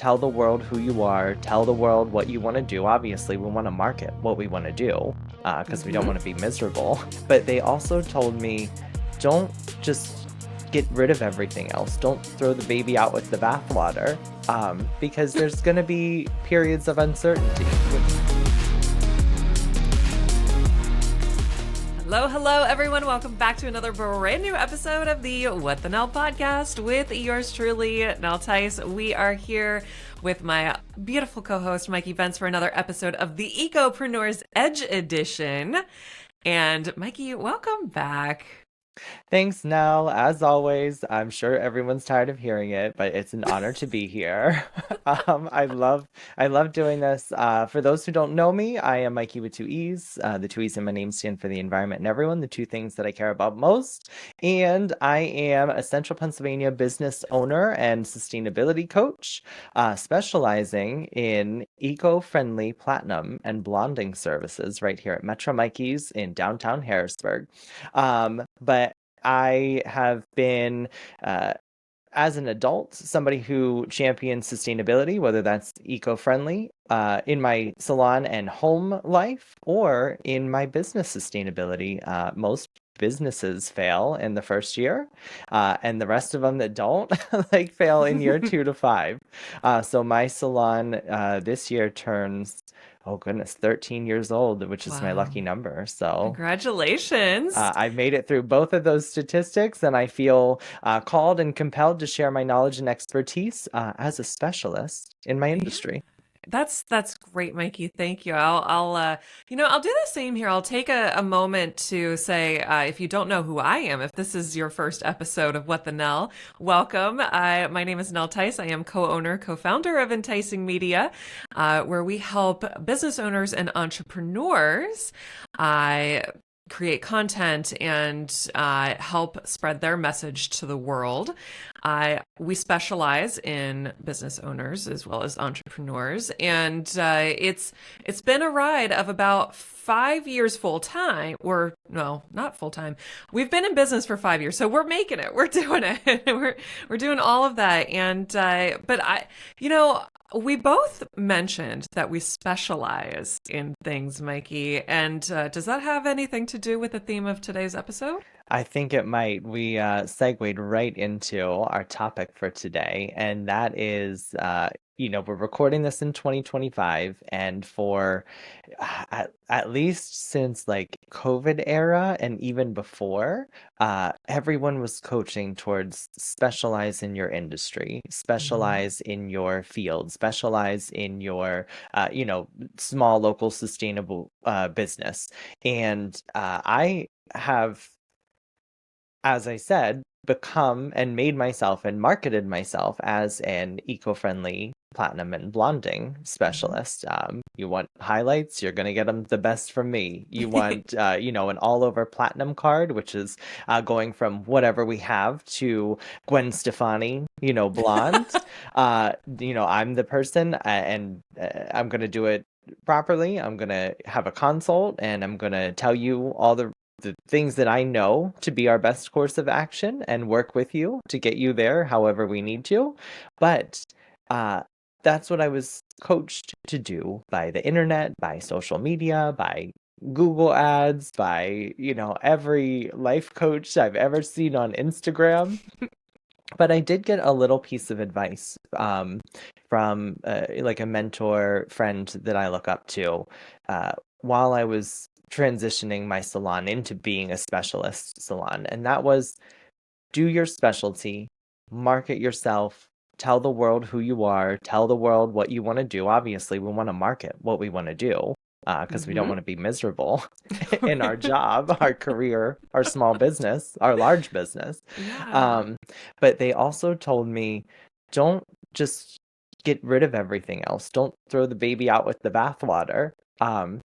tell the world who you are, tell the world what you want to do. Obviously, we want to market what we want to do because we don't want to be miserable. But they also told me, don't just get rid of everything else. Don't throw the baby out with the bathwater because there's going to be periods of uncertainty. Hello, everyone. Welcome back to another brand new episode of the What the Nell Podcast with yours truly, Nell Tice. We are here with my beautiful co-host, Mikee Benz, for another episode of the EcoPreneur's Edge edition. And Mikee, welcome back. Thanks, Nell. As always, I'm sure everyone's tired of hearing it, but it's an honor to be here. I love doing this. For those who don't know me, I am Mikee with two E's. The two E's in my name stand for the environment and everyone, the two things that I care about most. And I am a Central Pennsylvania business owner and sustainability coach, specializing in eco-friendly platinum and blonding services right here at Metro Mikee's in downtown Harrisburg. But I have been, as an adult, somebody who champions sustainability, whether that's eco-friendly, in my salon and home life, or in my business sustainability. Most businesses fail in the first year, and the rest of them that don't, fail in year 2 to 5. So my salon this year turns, oh goodness, 13 years old, which is my lucky number. So congratulations. I've made it through both of those statistics, and I feel called and compelled to share my knowledge and expertise as a specialist in my industry. That's great, Mikee. Thank you. I'll do the same here. I'll take a moment to say, if you don't know who I am, if this is your first episode of What the Nell, welcome. My name is Nell Tice. I am co-owner, co-founder of Enticing Media, where we help business owners and entrepreneurs create content and help spread their message to the world. We specialize in business owners as well as entrepreneurs, and it's been a ride of about 5 years full time, or no, not full time. We've been in business for 5 years, so we're making it. We're doing it. we're doing all of that, and but we both mentioned that we specialize in things, Mikee, and does that have anything to do with the theme of today's episode? I think it might. We segued right into our topic for today, and that is, we're recording this in 2025, and for at least since COVID era and even before, everyone was coaching towards specialize in your industry, specialize in your field, specialize in your, small local sustainable business. And I have, as I said, become and made myself and marketed myself as an eco-friendly platinum and blonding specialist. You want highlights, you're going to get them the best from me. You want, an all-over platinum card, which is going from whatever we have to Gwen Stefani, blonde. I'm the person, and I'm going to do it properly. I'm going to have a consult, and I'm going to tell you all the things that I know to be our best course of action and work with you to get you there however we need to. But that's what I was coached to do by the internet, by social media, by Google ads, by, every life coach I've ever seen on Instagram. But I did get a little piece of advice from a mentor friend that I look up to while I was transitioning my salon into being a specialist salon. And that was, do your specialty, market yourself, tell the world who you are, tell the world what you want to do. Obviously, we want to market what we want to do because we don't want to be miserable in our job, our career, our small business, our large business. Yeah. But they also told me, don't just get rid of everything else. Don't throw the baby out with the bathwater.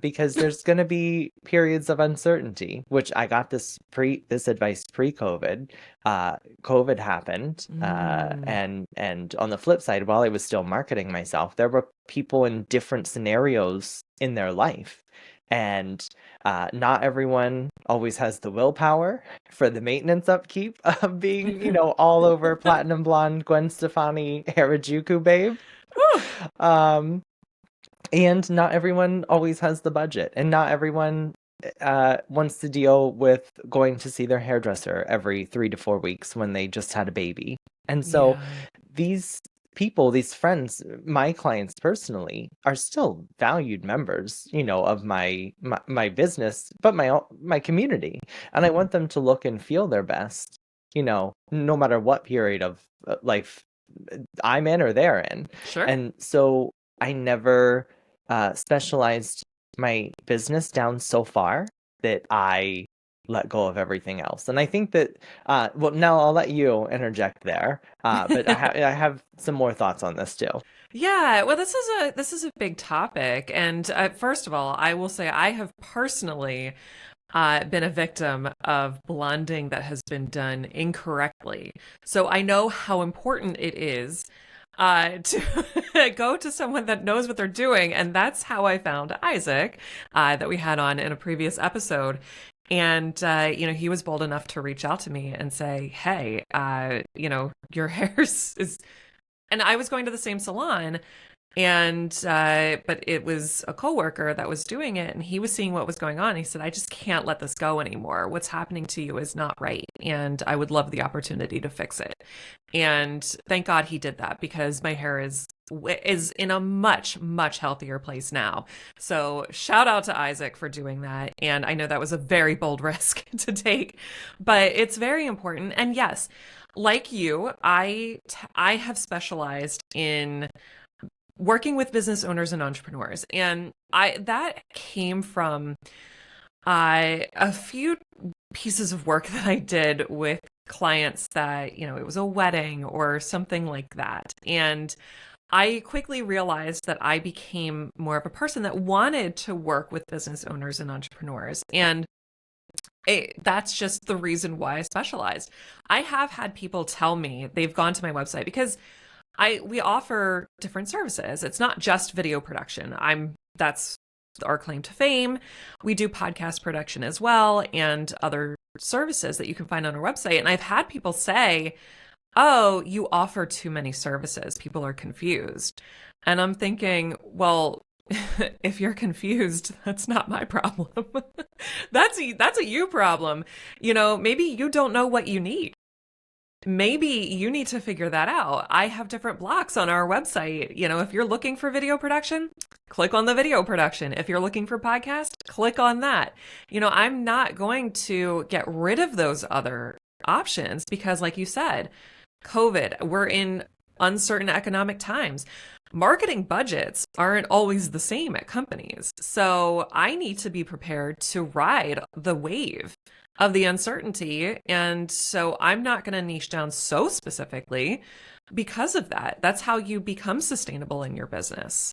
Because there's going to be periods of uncertainty, which I got this advice pre-COVID. COVID happened, and on the flip side, while I was still marketing myself, there were people in different scenarios in their life, and not everyone always has the willpower for the maintenance upkeep of being, all over platinum blonde Gwen Stefani Harajuku babe. Um, and not everyone always has the budget, and not everyone wants to deal with going to see their hairdresser every 3 to 4 weeks when they just had a baby. And so Yeah. these people, these friends, my clients personally, are still valued members, of my business, but my community. And I want them to look and feel their best, no matter what period of life I'm in or they're in. Sure. And so I never specialized my business down so far that I let go of everything else. And I think that, well, now I'll let you interject there, but I have some more thoughts on this too. Yeah, well, this is a big topic, and first of all, I will say I have personally been a victim of blending that has been done incorrectly. So I know how important it is to go to someone that knows what they're doing, and that's how I found Isaac, that we had on in a previous episode. And he was bold enough to reach out to me and say, "Hey, your hair is," and I was going to the same salon, and but it was a coworker that was doing it, and he was seeing what was going on. He said, "I just can't let this go anymore. What's happening to you is not right, and I would love the opportunity to fix it." And thank God he did that, because my hair is in a much, much healthier place now. So shout out to Isaac for doing that. And I know that was a very bold risk to take, but it's very important. And yes, like you, I have specialized in working with business owners and entrepreneurs, and I that came from a few pieces of work that I did with clients that, it was a wedding or something like that. And I quickly realized that I became more of a person that wanted to work with business owners and entrepreneurs. And that's just the reason why I specialized. I have had people tell me they've gone to my website, because we offer different services. It's not just video production. That's our claim to fame. We do podcast production as well, and other services that you can find on our website. And I've had people say, "Oh, you offer too many services. People are confused." And I'm thinking, well, if you're confused, that's not my problem. That's a you problem. Maybe you don't know what you need. Maybe you need to figure that out. I have different blocks on our website. If you're looking for video production, click on the video production. If you're looking for podcast, click on that. I'm not going to get rid of those other options, because like you said, COVID, we're in uncertain economic times. Marketing budgets aren't always the same at companies. So I need to be prepared to ride the wave of the uncertainty. And so I'm not going to niche down so specifically because of that. That's how you become sustainable in your business.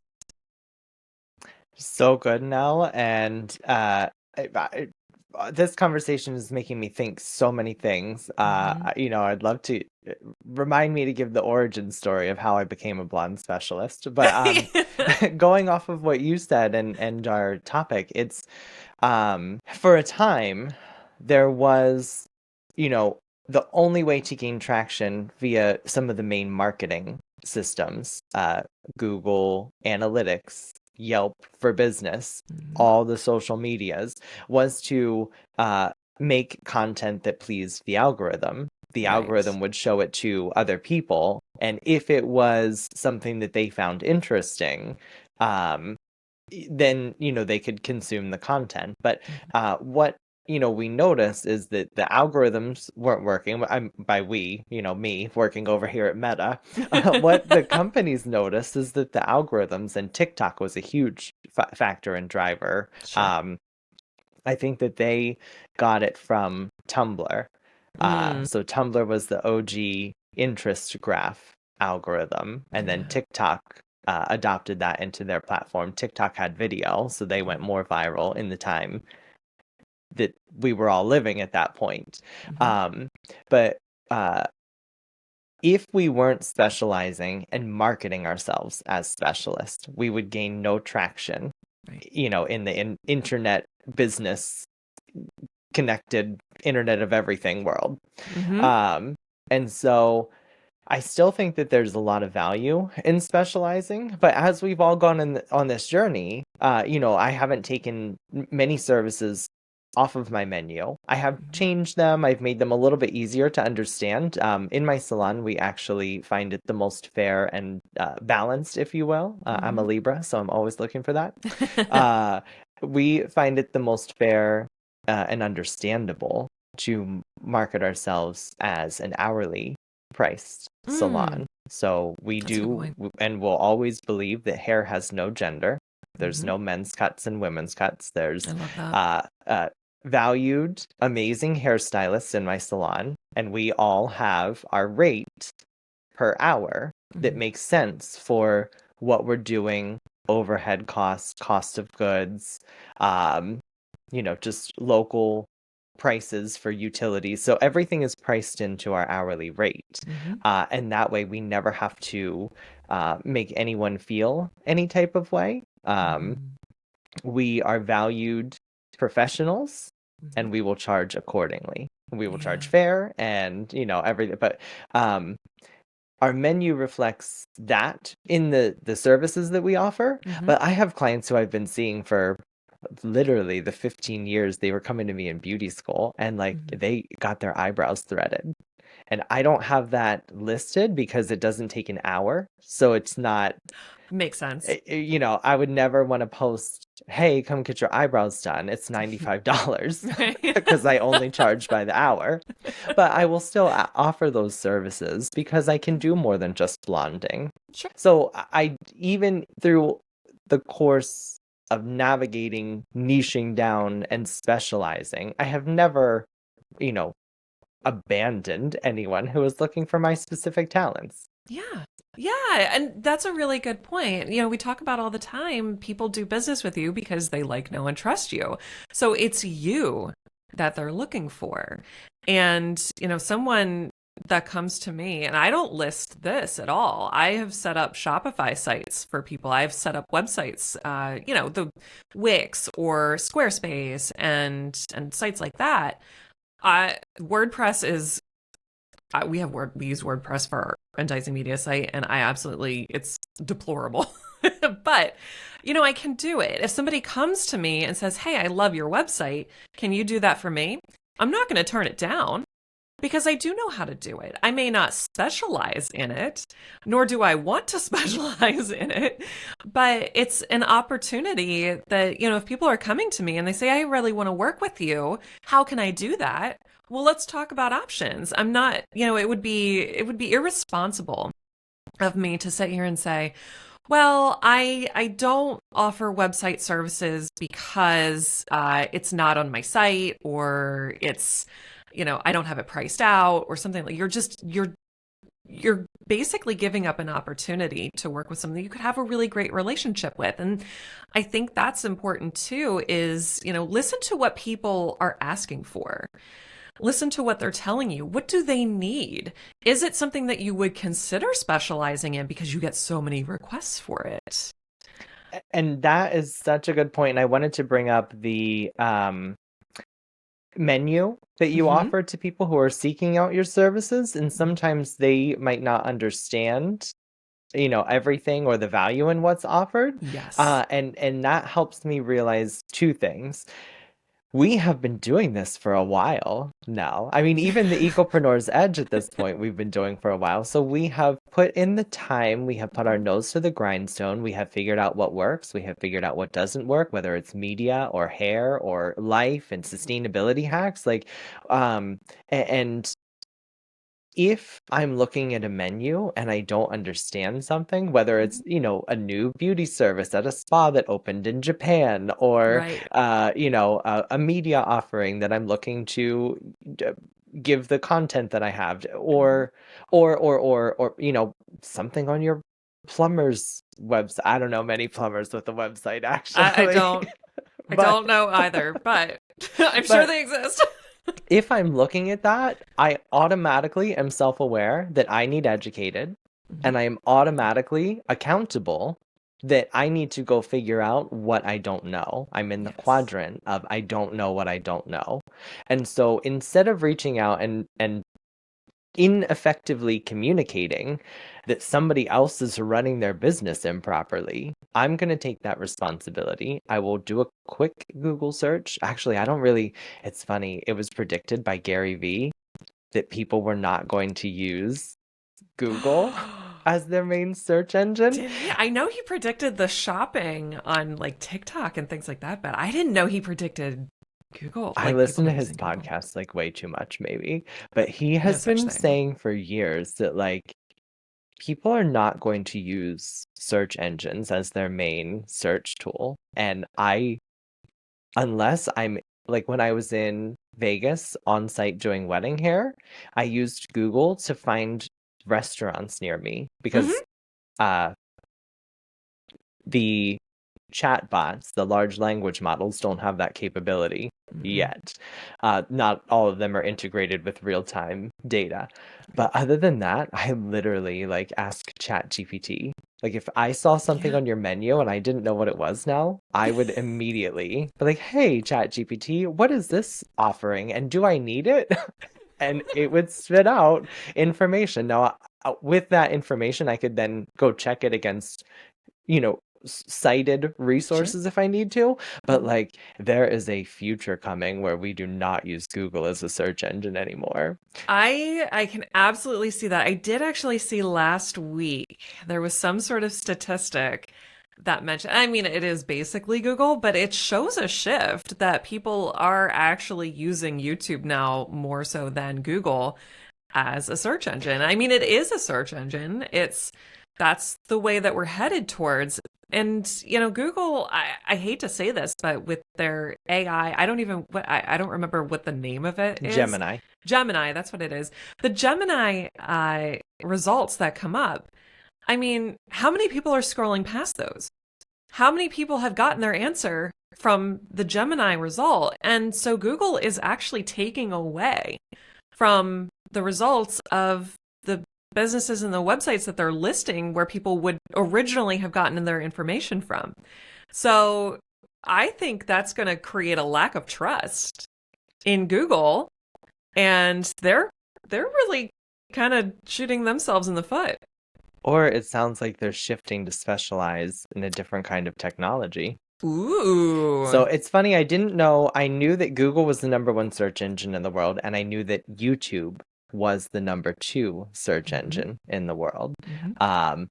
So good, Nell. And this conversation is making me think so many things. I'd love to remind me to give the origin story of how I became a blonde specialist. But going off of what you said and our topic, it's for a time there was, the only way to gain traction via some of the main marketing systems, Google Analytics, Yelp for Business, all the social medias, was to make content that pleased the algorithm. The Right. algorithm would show it to other people, and if it was something that they found interesting, then they could consume the content. But what we noticed is that the algorithms weren't working. By we, me working over here at Meta. What the companies noticed is that the algorithms, and TikTok was a huge factor and driver. Sure. I think that they got it from Tumblr. So Tumblr was the OG interest graph algorithm, and then TikTok adopted that into their platform. TikTok had video, so they went more viral in the time that we were all living at that point. But if we weren't specializing and marketing ourselves as specialists, we would gain no traction, Right. In the internet business, connected internet of everything world. And so I still think that there's a lot of value in specializing, but as we've all gone on this journey, I haven't taken many services off of my menu. I have Mhm. changed them. I've made them a little bit easier to understand. In my salon, we actually find it the most fair and balanced, if you will. I'm a Mhm. Libra, so I'm always looking for that. Uh, we find it the most fair and understandable to market ourselves as an hourly priced Mm, salon. So we that's a good do, point. and will always believe that hair has no gender. There's Hmm. no men's cuts and women's cuts. I There's love that. uh, uh, valued, amazing hairstylists in my salon, and we all have our rate per hour that Hmm. makes sense for what we're doing, overhead costs, cost of goods, um, just local prices for utilities. So everything is priced into our hourly rate. Hmm. And that way we never have to make anyone feel any type of way. Hmm. We are valued professionals Hmm. and we will charge accordingly. We will charge Yeah. fair and, everything. But um, our menu reflects that in the services that we offer. Hmm. But I have clients who I've been seeing for literally the 15 years they were coming to me in beauty school and like Hmm. they got their eyebrows threaded. And I don't have that listed because it doesn't take an hour. So it's not, Makes sense. I would never want to post, hey, come get your eyebrows done. It's $95 Right. because I only charge by the hour. But I will still offer those services because I can do more than just blonding. Sure. So I even through the course of navigating, niching down, and specializing, I have never, you know, abandoned anyone who was looking for my specific talents. Yeah. Yeah. And that's a really good point. We talk about all the time people do business with you because they like, know, and trust you. So it's you that they're looking for. And, someone that comes to me, and I don't list this at all. I have set up Shopify sites for people. I've set up websites, the Wix or Squarespace and sites like that. WordPress is we use WordPress for our advertising media site, and it's deplorable. But I can do it. If somebody comes to me and says, "Hey, I love your website. Can you do that for me?" I'm not going to turn it down because I do know how to do it. I may not specialize in it, nor do I want to specialize in it, but it's an opportunity that, if people are coming to me and they say, I really want to work with you, how can I do that? Well, let's talk about options. I'm not, it would be irresponsible of me to sit here and say, well, I don't offer website services because it's not on my site, or it's, I don't have it priced out or something. Like you're basically giving up an opportunity to work with something you could have a really great relationship with. And I think that's important too, is, listen to what people are asking for. Listen to what they're telling you. What do they need? Is it something that you would consider specializing in because you get so many requests for it? And that is such a good point. And I wanted to bring up the menu that you Hmm. offer to people who are seeking out your services. And sometimes they might not understand, everything or the value in what's offered. Yes. And that helps me realize two things. We have been doing this for a while now. I mean, even the EcoPreneur's Edge at this point, we've been doing for a while. So we have put in the time, we have put our nose to the grindstone, we have figured out what works, we have figured out what doesn't work, whether it's media or hair or life and sustainability hacks. And if I'm looking at a menu and I don't understand something, whether it's, a new beauty service at a spa that opened in Japan or, Right. a media offering that I'm looking to d- give the content that I have, or, something on your plumber's website. I don't know many plumbers with a website I actually, don't I but, don't know either, but I'm sure but they exist. if I'm looking at that, I automatically am self-aware that I need educated Mhm. and I am automatically accountable that I need to go figure out what I don't know. I'm in the Yes. quadrant of I don't know what I don't know. And so instead of reaching out and ineffectively communicating that somebody else is running their business improperly, I'm going to take that responsibility. I will do a quick Google search. Actually, I don't really, it's funny. It was predicted by Gary Vee that people were not going to use Google as their main search engine. Did he? I know he predicted the shopping on like TikTok and things like that, but I didn't know he predicted Google, I like people listen to his using Google. podcast like way too much, maybe, but he No has such been thing. saying for years that like people are not going to use search engines as their main search tool. And unless I'm like when I was in Vegas on site doing wedding hair, I used Google to find restaurants near me because Hmm. uh the chat bots, the large language models, don't have that capability Mm-mm. yet. Not all of them are integrated with real-time data. But other than that, I literally like ask Chat GPT. Like if I saw something Yeah. on your menu and I didn't know what it was now, I would immediately be like, hey, Chat GPT, what is this offering? And do I need it? And it would spit out information. Now, with that information, I could then go check it against cited Sure. resources if I need to. But Mhm. like there is a future coming where we do not use Google as a search engine anymore. I can absolutely see that. I did actually see last week there was some sort of statistic that mentioned, I mean, it is basically Google, but it shows a shift that people are actually using YouTube now more so than Google as a search engine. I mean, it is a search engine. That's the way that we're headed towards. And Google, I hate to say this, but with their AI, I don't remember what the name of it is. Gemini. Gemini, that's what it is. The Gemini results that come up. I mean, how many people are scrolling past those? How many people have gotten their answer from the Gemini result? And so Google is actually taking away from the results of the businesses and the websites that they're listing where people would originally have gotten their information from. So I think that's going to create a lack of trust in Google, and they're really kind of shooting themselves in the foot. Or it sounds like they're shifting to specialize in a different kind of technology. So Ooh. it's funny, I didn't know, I knew that Google was the number one search engine in the world, and I knew that YouTube was the number two search Mm-hmm. engine in the world. Mm-hmm. Um,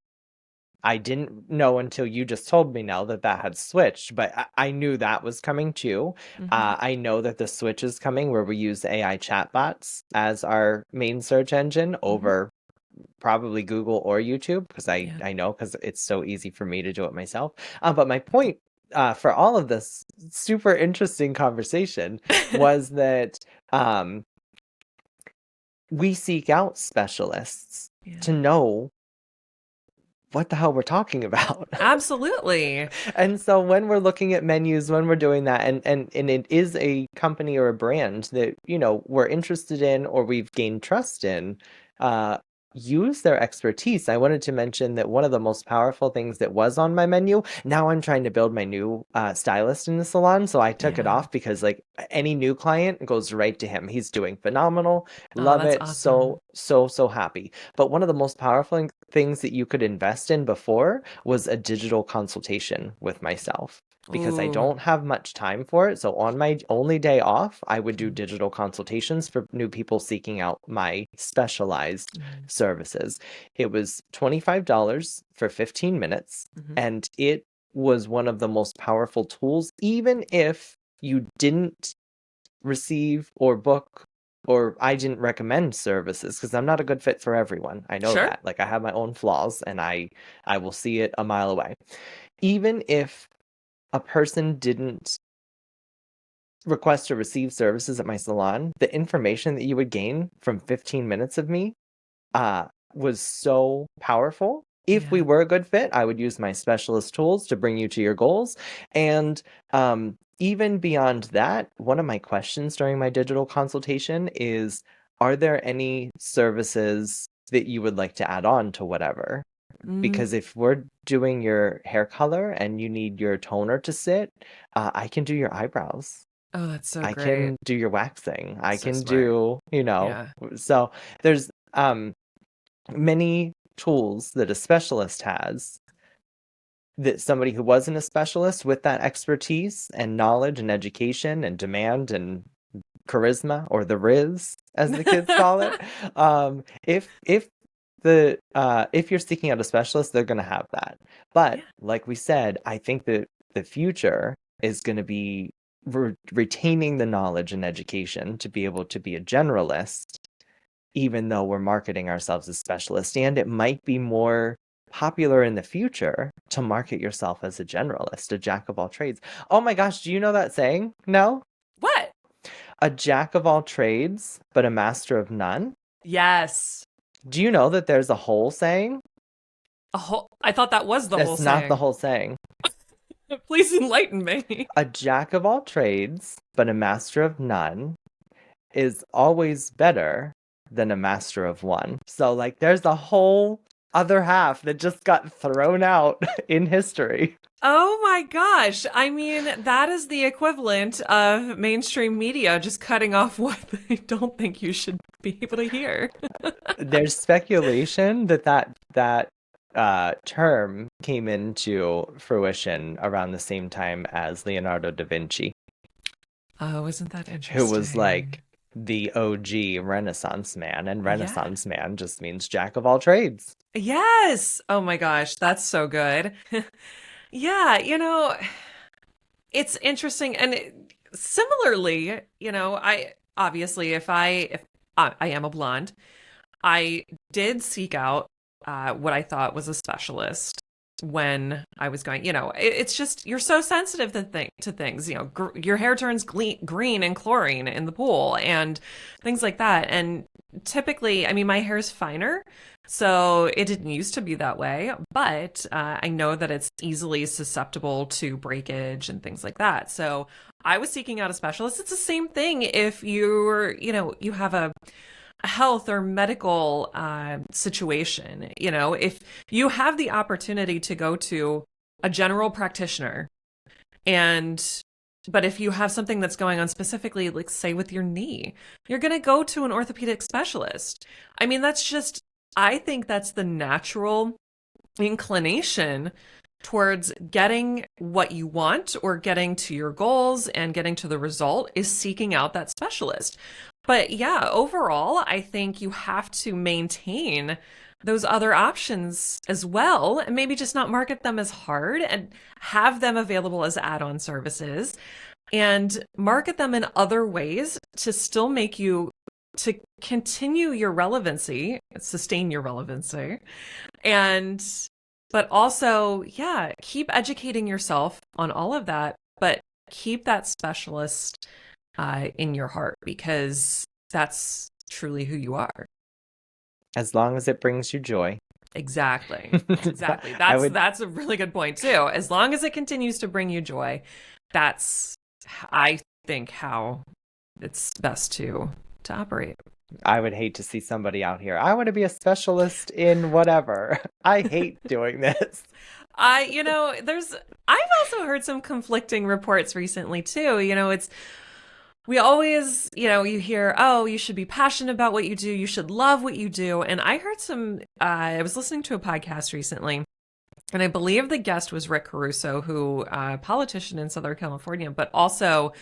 I didn't know until you just told me now that that had switched, but I knew that was coming too. Mm-hmm. I know that the switch is coming where we use AI chatbots as our main search engine Mm-hmm. over probably Google or YouTube because I, Yeah. I know because it's so easy for me to do it myself. But my point for all of this super interesting conversation was that um, we seek out specialists Yeah. to know what the hell we're talking about. Absolutely. And so when we're looking at menus, when we're doing that, and it is a company or a brand that, we're interested in or we've gained trust in, uh, use their expertise. I wanted to mention that one of the most powerful things that was on my menu, now I'm trying to build my new stylist in the salon. So I took it Yeah. off because like any new client goes right to him. He's doing phenomenal. Oh, Love that's it. awesome. So, so, so happy. But one of the most powerful things that you could invest in before was a digital consultation with myself because I Ooh. don't have much time for it. So on my only day off, I would do Mm-hmm. digital consultations for new people seeking out my specialized services. It was $25 for 15 minutes, Mm-hmm. and it was one of the most powerful tools, even if you didn't receive or book or I didn't recommend services because I'm not a good fit for everyone. I know Sure. that. Like I have my own flaws and I will see it a mile away. Even if a person didn't request to receive services at my salon, the information that you would gain from 15 minutes of me uh, was so powerful. If we Yeah. were a good fit, I would use my specialist tools to bring you to your goals. And even beyond that, one of my questions during my digital consultation is, are there any services that you would like to add on to whatever? Mm. Because if we're doing your hair color and you need your toner to sit, I can do your eyebrows. Oh, that's so I great. can do your waxing. I So can smart. do, Yeah. so there's um, many tools that a specialist has that somebody who wasn't a specialist with that expertise and knowledge and education and demand and charisma, or the Riz, as the kids call it. If you're seeking out a specialist, they're going to have that. But Yeah. like we said, I think that the future is going to be retaining the knowledge and education to be able to be a generalist, even though we're marketing ourselves as specialists. And it might be more popular in the future to market yourself as a generalist, a jack of all trades. Oh my gosh, do you know that saying? No? What? A jack of all trades, but a master of none? Yes. Do you know that there's a whole saying? I thought that was the whole That's not the saying. whole saying. Please enlighten me. A jack of all trades, but a master of none is always better than a master of one. So, like, there's a whole other half that just got thrown out in history. Oh my gosh. I mean, that is the equivalent of mainstream media just cutting off what they don't think you should be able to hear. There's speculation that term came into fruition around the same time as Leonardo da Vinci, Oh, isn't that interesting? who was like the OG Renaissance man, and Yeah. Renaissance man just means jack of all trades. Yes. Oh my gosh, that's so good. Yeah, it's interesting, and similarly, I obviously, if I am a blonde, I did seek out what I thought was a specialist when I was going. It's just you're so sensitive to things. Your hair turns green and chlorine in the pool and things like that. And typically, I mean, my hair is finer, so it didn't used to be that way. But I know that it's easily susceptible to breakage and things like that. So I was seeking out a specialist. It's the same thing if you have a health or medical situation. If you have the opportunity to go to a general practitioner, but if you have something that's going on specifically, like say with your knee, you're going to go to an orthopedic specialist. I mean, I think that's the natural inclination towards getting what you want or getting to your goals and getting to the result is seeking out that specialist. But yeah, overall, I think you have to maintain those other options as well, and maybe just not market them as hard and have them available as add-on services and market them in other ways to still make you to continue your relevancy, sustain your relevancy, but also, yeah, keep educating yourself on all of that, but keep that specialist in your heart, because that's truly who you are. As long as it brings you joy. Exactly. Exactly. I That's a really good point too. As long as it continues to bring you joy, that's, I think, how it's best to operate. would hate to see somebody out here. I want to be a specialist in whatever. I hate doing this. I've also heard some conflicting reports recently too. We always, you hear, oh, you should be passionate about what you do. You should love what you do. And I heard I was listening to a podcast recently, and I believe the guest was Rick Caruso, who, a politician in Southern California, but also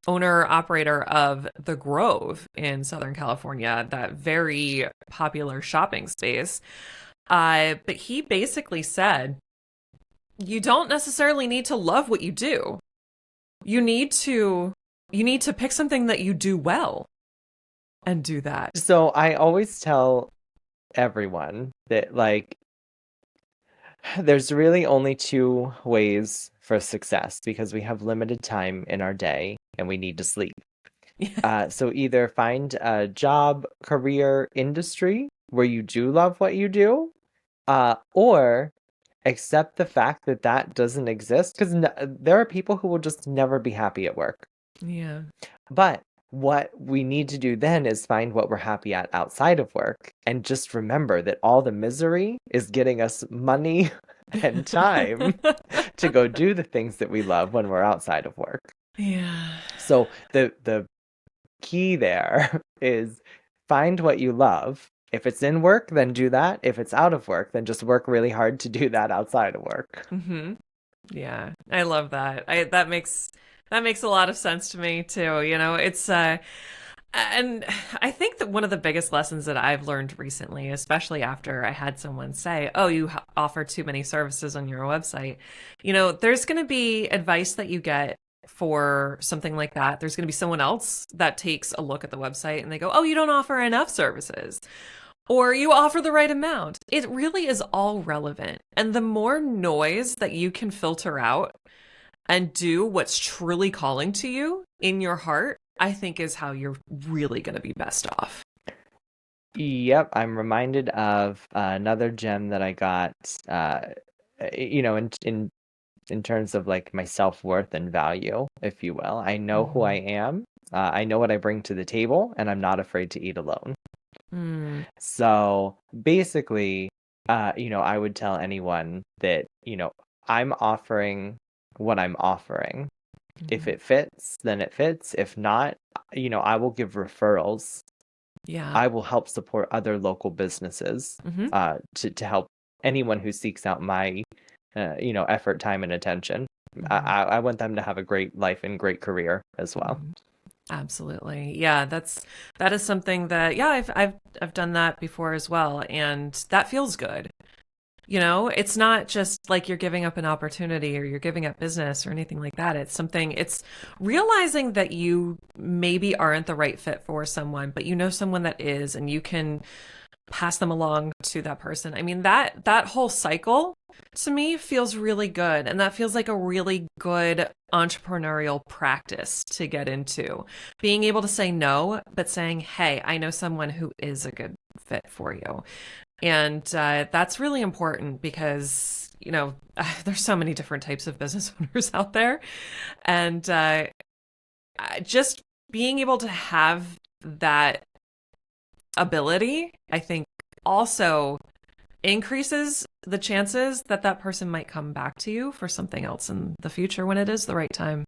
owner operator of The Grove in Southern California, that very popular shopping space. But he basically said, you don't necessarily need to love what you do. You need to pick something that you do well and do that. So I always tell everyone that, like, there's really only two ways for success, because we have limited time in our day and we need to sleep. So either find a job, career, industry where you do love what you do, or accept the fact that that doesn't exist, because there are people who will just never be happy at work. Yeah. But what we need to do then is find what we're happy at outside of work, and just remember that all the misery is getting us money and time to go do the things that we love when we're outside of work. Yeah. So the key there is find what you love. If it's in work, then do that. If it's out of work, then just work really hard to do that outside of work. Mm-hmm. Yeah, I love that. That makes a lot of sense to me too. It's and I think that one of the biggest lessons that I've learned recently, especially after I had someone say, "Oh, you offer too many services on your website," there's going to be advice that you get for something like that. There's going to be someone else that takes a look at the website and they go, "Oh, you don't offer enough services." Or you offer the right amount. It really is all relevant. And the more noise that you can filter out and do what's truly calling to you in your heart, I think is how you're really going to be best off. Yep, I'm reminded of another gem that I got, in terms of like my self-worth and value, if you will. I know who I am. I know what I bring to the table, and I'm not afraid to eat alone. So basically, I would tell anyone that, I'm offering what I'm offering. If it fits, then it fits. If not, I will give referrals. Yeah. I will help support other local businesses to help anyone who seeks out my, effort, time, and attention. I want them to have a great life and great career as well. Absolutely. Yeah, that is something that I've done that before as well, and that feels good. It's not just like you're giving up an opportunity or you're giving up business or anything like that. It's realizing that you maybe aren't the right fit for someone, but someone that is, and you can pass them along to that person. I mean, that whole cycle to me feels really good. And that feels like a really good entrepreneurial practice to get into. Being able to say no, but saying, hey, I know someone who is a good fit for you. And that's really important because, there's so many different types of business owners out there. And just being able to have that ability, I think, also increases the chances that that person might come back to you for something else in the future when it is the right time.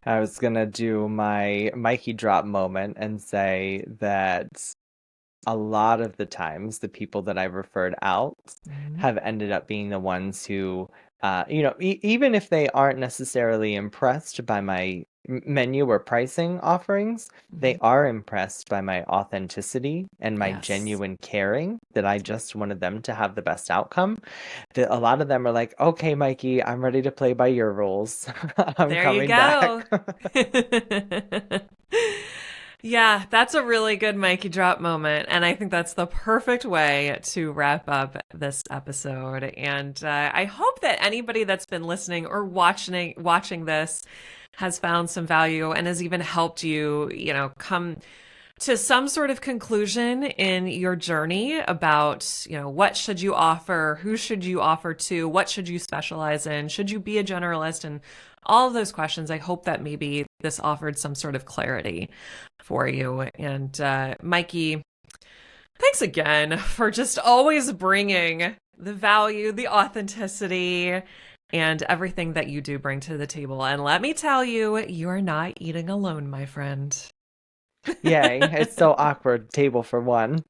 I was going to do my Mikey drop moment and say that a lot of the times the people that I've referred out have ended up being the ones who, even if they aren't necessarily impressed by my menu or pricing offerings, they are impressed by my authenticity and my genuine caring, that I just wanted them to have the best outcome. That a lot of them are like, okay, Mikey, I'm ready to play by your rules. I'm coming back. Yeah, that's a really good Mikey drop moment. And I think that's the perfect way to wrap up this episode. And I hope that anybody that's been listening or watching this has found some value and has even helped you, come to some sort of conclusion in your journey about, what should you offer? Who should you offer to? What should you specialize in? Should you be a generalist? And all of those questions. I hope that maybe this offered some sort of clarity for you. And Mikey, thanks again for just always bringing the value, the authenticity, and everything that you do bring to the table. And let me tell you, you are not eating alone, my friend. Yay. It's so awkward. Table for one.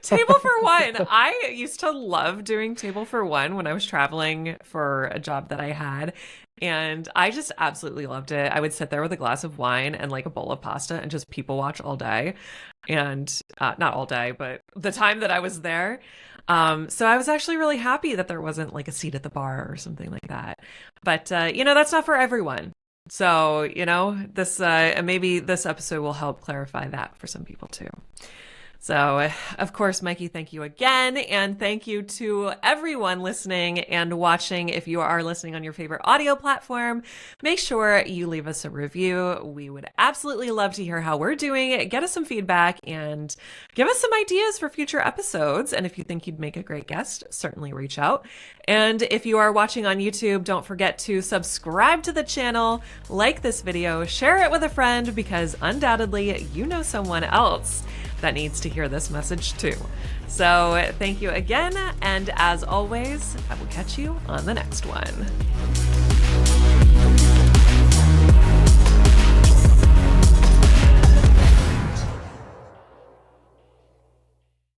Table for one. I used to love doing table for one when I was traveling for a job that I had. And I just absolutely loved it. I would sit there with a glass of wine and like a bowl of pasta and just people watch all day. And not all day, but the time that I was there. So I was actually really happy that there wasn't like a seat at the bar or something like that. But, that's not for everyone. So, this maybe this episode will help clarify that for some people too. So, of course, Mikey, thank you again. And thank you to everyone listening and watching. If you are listening on your favorite audio platform, make sure you leave us a review. We would absolutely love to hear how we're doing. Get us some feedback and give us some ideas for future episodes. And if you think you'd make a great guest, certainly reach out. And if you are watching on YouTube, don't forget to subscribe to the channel, like this video, share it with a friend, because undoubtedly you know someone else that needs to hear this message too. So thank you again. And as always, I will catch you on the next one.